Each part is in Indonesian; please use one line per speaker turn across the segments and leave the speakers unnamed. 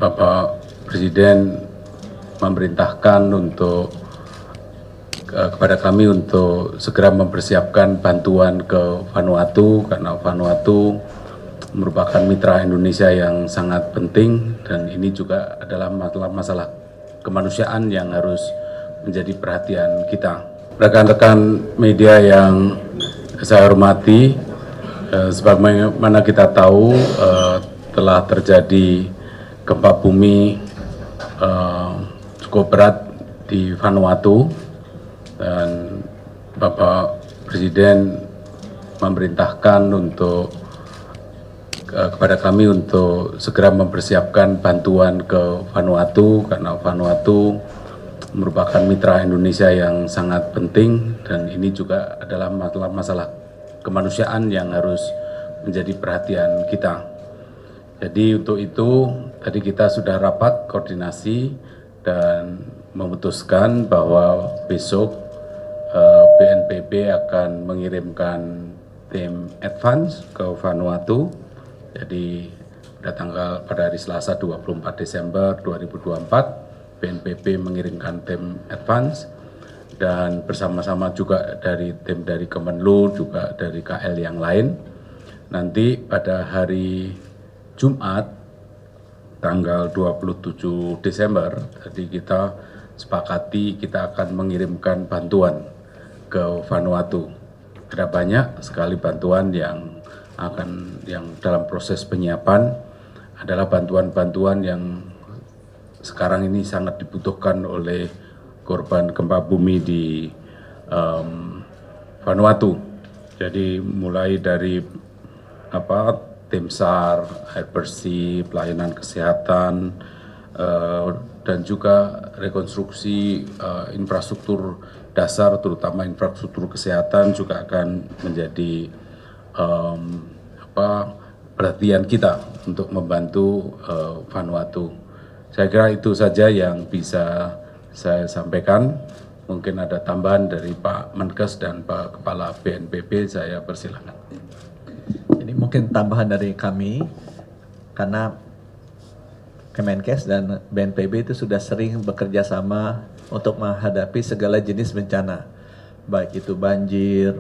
Bapak Presiden memerintahkan kepada kami untuk segera mempersiapkan bantuan ke Vanuatu, karena Vanuatu merupakan mitra Indonesia yang sangat penting, dan ini juga adalah masalah kemanusiaan yang harus menjadi perhatian kita. Rekan-rekan media yang saya hormati, sebagaimana kita tahu telah terjadi gempa bumi cukup berat di Vanuatu, dan Bapak Presiden memerintahkan kepada kami untuk segera mempersiapkan bantuan ke Vanuatu, karena Vanuatu merupakan mitra Indonesia yang sangat penting, dan ini juga adalah masalah kemanusiaan yang harus menjadi perhatian kita. Jadi untuk itu tadi kita sudah rapat koordinasi dan memutuskan bahwa besok BNPB akan mengirimkan tim advance ke Vanuatu. Jadi pada hari Selasa 24 Desember 2024 BNPB mengirimkan tim advance, dan bersama-sama juga tim dari Kemenlu, juga dari KL yang lain. Nanti pada hari Jumat tanggal 27 Desember tadi kita sepakati kita akan mengirimkan bantuan ke Vanuatu. Ada banyak sekali bantuan yang dalam proses penyiapan, adalah bantuan-bantuan yang sekarang ini sangat dibutuhkan oleh korban gempa bumi di Vanuatu. Jadi mulai dari tim SAR, air bersih, pelayanan kesehatan, dan juga rekonstruksi infrastruktur dasar, terutama infrastruktur kesehatan juga akan menjadi perhatian kita untuk membantu Vanuatu. Saya kira itu saja yang bisa saya sampaikan. Mungkin ada tambahan dari Pak Menkes dan Pak Kepala BNPB, saya persilakan.
Jadi mungkin tambahan dari kami, karena Kemenkes dan BNPB itu sudah sering bekerja sama untuk menghadapi segala jenis bencana, baik itu banjir,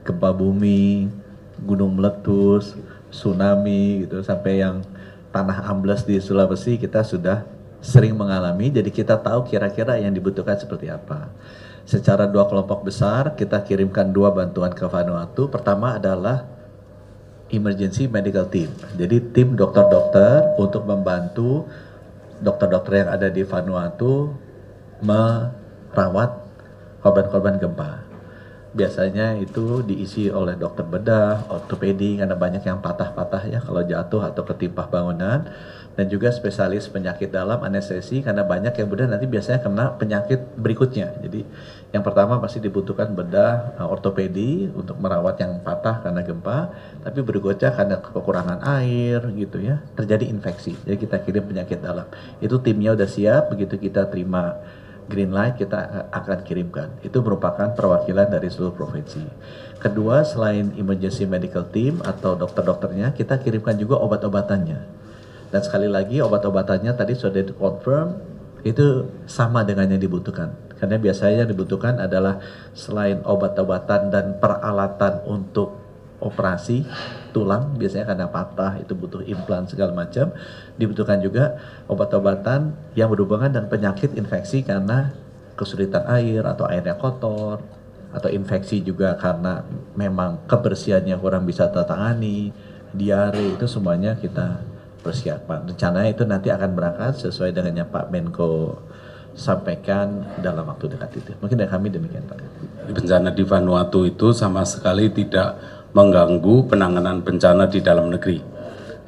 gempa bumi, gunung meletus, tsunami gitu, sampai yang tanah ambles di Sulawesi kita sudah sering mengalami. Jadi kita tahu kira-kira yang dibutuhkan seperti apa. Secara dua kelompok besar kita kirimkan dua bantuan ke Vanuatu. Pertama adalah emergency medical team. Jadi tim dokter-dokter untuk membantu dokter-dokter yang ada di Vanuatu merawat korban-korban gempa. Biasanya itu diisi oleh dokter bedah, ortopedi, karena banyak yang patah-patah ya kalau jatuh atau ketimpa bangunan, dan juga spesialis penyakit dalam, anestesi, karena banyak yang bedah nanti biasanya kena penyakit berikutnya. Jadi yang pertama pasti dibutuhkan bedah, ortopedi untuk merawat yang patah karena gempa, tapi berikutnya karena kekurangan air gitu ya, terjadi infeksi. Jadi kita kirim penyakit dalam. Itu timnya udah siap, begitu kita terima green light kita akan kirimkan. Itu merupakan perwakilan dari seluruh provinsi. Kedua, selain emergency medical team atau dokter-dokternya, kita kirimkan juga obat-obatannya. Dan sekali lagi obat-obatannya tadi sudah di-confirm itu sama dengan yang dibutuhkan. Karena biasanya yang dibutuhkan adalah selain obat-obatan dan peralatan untuk operasi tulang, biasanya karena patah itu butuh implan segala macam, dibutuhkan juga obat-obatan yang berhubungan dengan penyakit infeksi karena kesulitan air atau airnya kotor, atau infeksi juga karena memang kebersihannya kurang bisa tertangani, diare, itu semuanya kita persiapkan. Rencananya itu nanti akan berangkat sesuai dengan yang Pak Menko sampaikan dalam waktu dekat itu. Mungkin dari kami demikian Pak.
Bencana di Vanuatu itu sama sekali tidak mengganggu penanganan bencana di dalam negeri.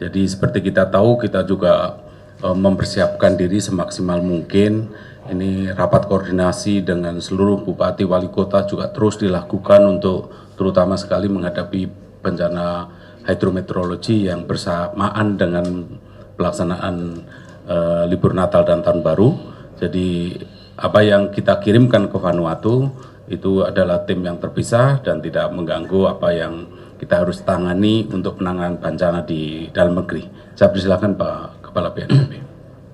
Jadi seperti kita tahu, kita juga mempersiapkan diri semaksimal mungkin. Ini rapat koordinasi dengan seluruh bupati wali kota juga terus dilakukan untuk terutama sekali menghadapi bencana hidrometeorologi yang bersamaan dengan pelaksanaan libur Natal dan Tahun Baru. Jadi apa yang kita kirimkan ke Vanuatu itu adalah tim yang terpisah dan tidak mengganggu apa yang kita harus tangani untuk penanganan bencana di dalam negeri. Saya persilakan Pak Kepala BNPB.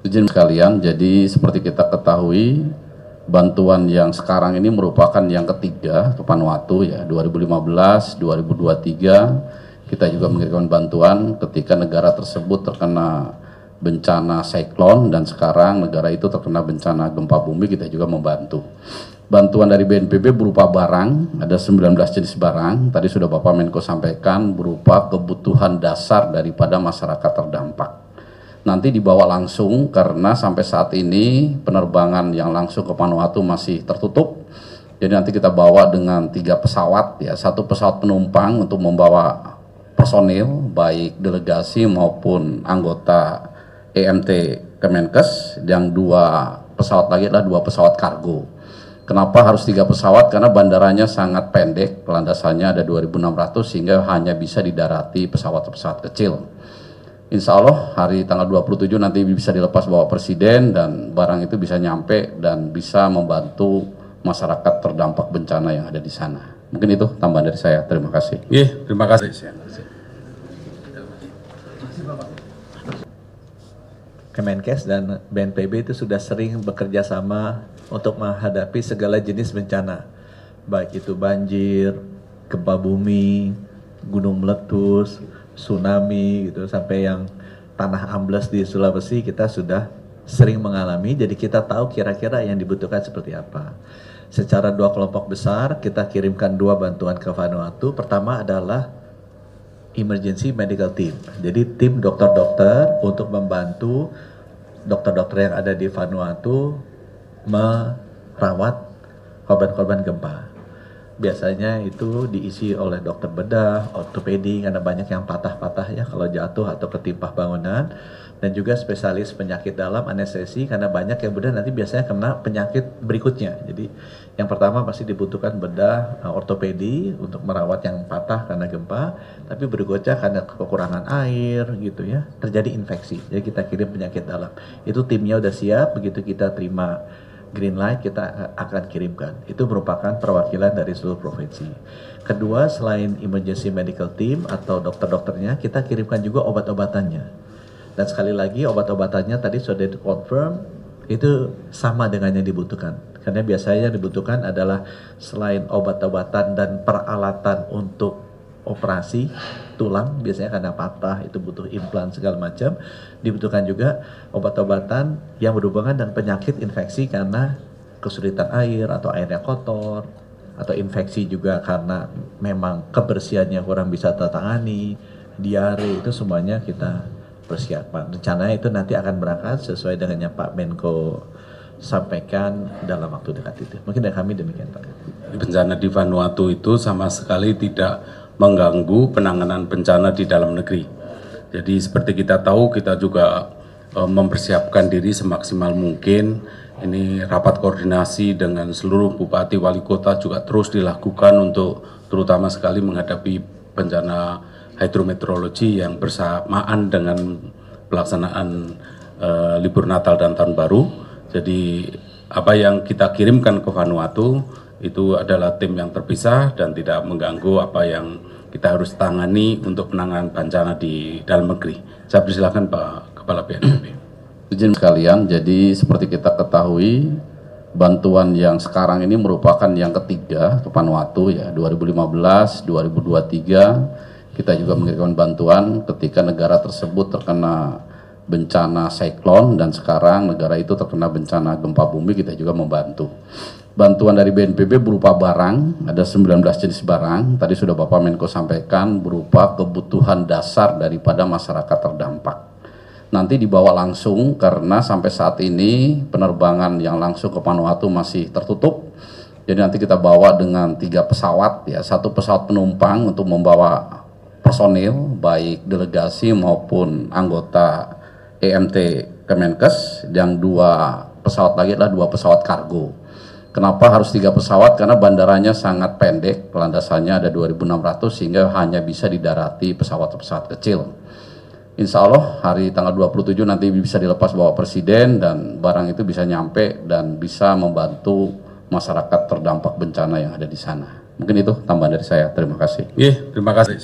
Izin sekalian, jadi seperti kita ketahui, bantuan yang sekarang ini merupakan yang ketiga ke Vanuatu ya, 2015, 2023 kita juga mengirimkan bantuan ketika negara tersebut terkena bencana siklon, dan sekarang negara itu terkena bencana gempa bumi, kita juga membantu. Bantuan dari BNPB berupa barang, ada 19 jenis barang, tadi sudah Bapak Menko sampaikan, berupa kebutuhan dasar daripada masyarakat terdampak. Nanti dibawa langsung karena sampai saat ini penerbangan yang langsung ke Vanuatu masih tertutup. Jadi nanti kita bawa dengan 3 pesawat ya, 1 pesawat penumpang untuk membawa personil baik delegasi maupun anggota EMT Kemenkes, yang 2 pesawat lagi adalah 2 pesawat kargo. Kenapa harus 3 pesawat? Karena bandaranya sangat pendek, landasannya ada 2.600 sehingga hanya bisa didarati pesawat-pesawat kecil. Insya Allah hari tanggal 27 nanti bisa dilepas Bapak Presiden dan barang itu bisa nyampe dan bisa membantu masyarakat terdampak bencana yang ada di sana. Mungkin itu tambahan dari saya. Terima kasih.
Iya, terima kasih.
Kemenkes dan BNPB itu sudah sering bekerja sama untuk menghadapi segala jenis bencana, baik itu banjir, gempa bumi, gunung meletus, tsunami gitu, sampai yang tanah ambles di Sulawesi kita sudah sering mengalami. Jadi kita tahu kira-kira yang dibutuhkan seperti apa. Secara 2 kelompok besar kita kirimkan 2 bantuan ke Vanuatu. Pertama adalah emergency medical team. Jadi tim dokter-dokter untuk membantu dokter-dokter yang ada di Vanuatu merawat korban-korban gempa. Biasanya itu diisi oleh dokter bedah, ortopedi, karena banyak yang patah-patah ya kalau jatuh atau ketimpa bangunan, dan juga spesialis penyakit dalam, anestesi, karena banyak yang bedah nanti biasanya kena penyakit berikutnya. Jadi yang pertama pasti dibutuhkan bedah, ortopedi untuk merawat yang patah karena gempa, tapi berikutnya karena kekurangan air gitu ya, terjadi infeksi. Jadi kita kirim penyakit dalam. Itu timnya udah siap, begitu kita terima green light kita akan kirimkan. Itu merupakan perwakilan dari seluruh provinsi. Kedua, selain emergency medical team atau dokter-dokternya, kita kirimkan juga obat-obatannya. Dan sekali lagi obat-obatannya tadi sudah dikonfirm itu sama dengan yang dibutuhkan. Karena biasanya yang dibutuhkan adalah selain obat-obatan dan peralatan untuk operasi tulang, biasanya karena patah itu butuh implan segala macam, dibutuhkan juga obat-obatan yang berhubungan dengan penyakit infeksi karena kesulitan air atau airnya kotor, atau infeksi juga karena memang kebersihannya kurang bisa tertangani, diare, itu semuanya kita persiapkan. Rencananya itu nanti akan berangkat sesuai dengan yang Pak Menko sampaikan dalam waktu dekat itu. Mungkin dari kami demikian Pak.
Bencana di Vanuatu itu sama sekali tidak mengganggu penanganan bencana di dalam negeri. Jadi seperti kita tahu, kita juga mempersiapkan diri semaksimal mungkin. Ini rapat koordinasi dengan seluruh bupati wali kota juga terus dilakukan untuk terutama sekali menghadapi bencana hidrometeorologi yang bersamaan dengan pelaksanaan libur Natal dan Tahun Baru. Jadi apa yang kita kirimkan ke Vanuatu itu adalah tim yang terpisah dan tidak mengganggu apa yang kita harus tangani untuk penanganan bencana di dalam negeri. Saya persilakan Pak Kepala BNPB.
Izin sekalian, jadi seperti kita ketahui, bantuan yang sekarang ini merupakan yang ketiga ke Vanuatu ya, 2015, 2023 kita juga mengirimkan bantuan ketika negara tersebut terkena bencana siklon, dan sekarang negara itu terkena bencana gempa bumi, kita juga membantu. Bantuan dari BNPB berupa barang, ada 19 jenis barang, tadi sudah Bapak Menko sampaikan, berupa kebutuhan dasar daripada masyarakat terdampak. Nanti dibawa langsung karena sampai saat ini penerbangan yang langsung ke Vanuatu masih tertutup. Jadi nanti kita bawa dengan 3 pesawat ya, 1 pesawat penumpang untuk membawa personil baik delegasi maupun anggota EMT Kemenkes, yang 2 pesawat lagi adalah 2 pesawat kargo. Kenapa harus 3 pesawat? Karena bandaranya sangat pendek, landasannya ada 2.600 sehingga hanya bisa didarati pesawat-pesawat kecil. Insya Allah hari tanggal 27 nanti bisa dilepas Bapak Presiden dan barang itu bisa nyampe dan bisa membantu masyarakat terdampak bencana yang ada di sana. Mungkin itu tambahan dari saya. Terima kasih.
Iya, terima kasih.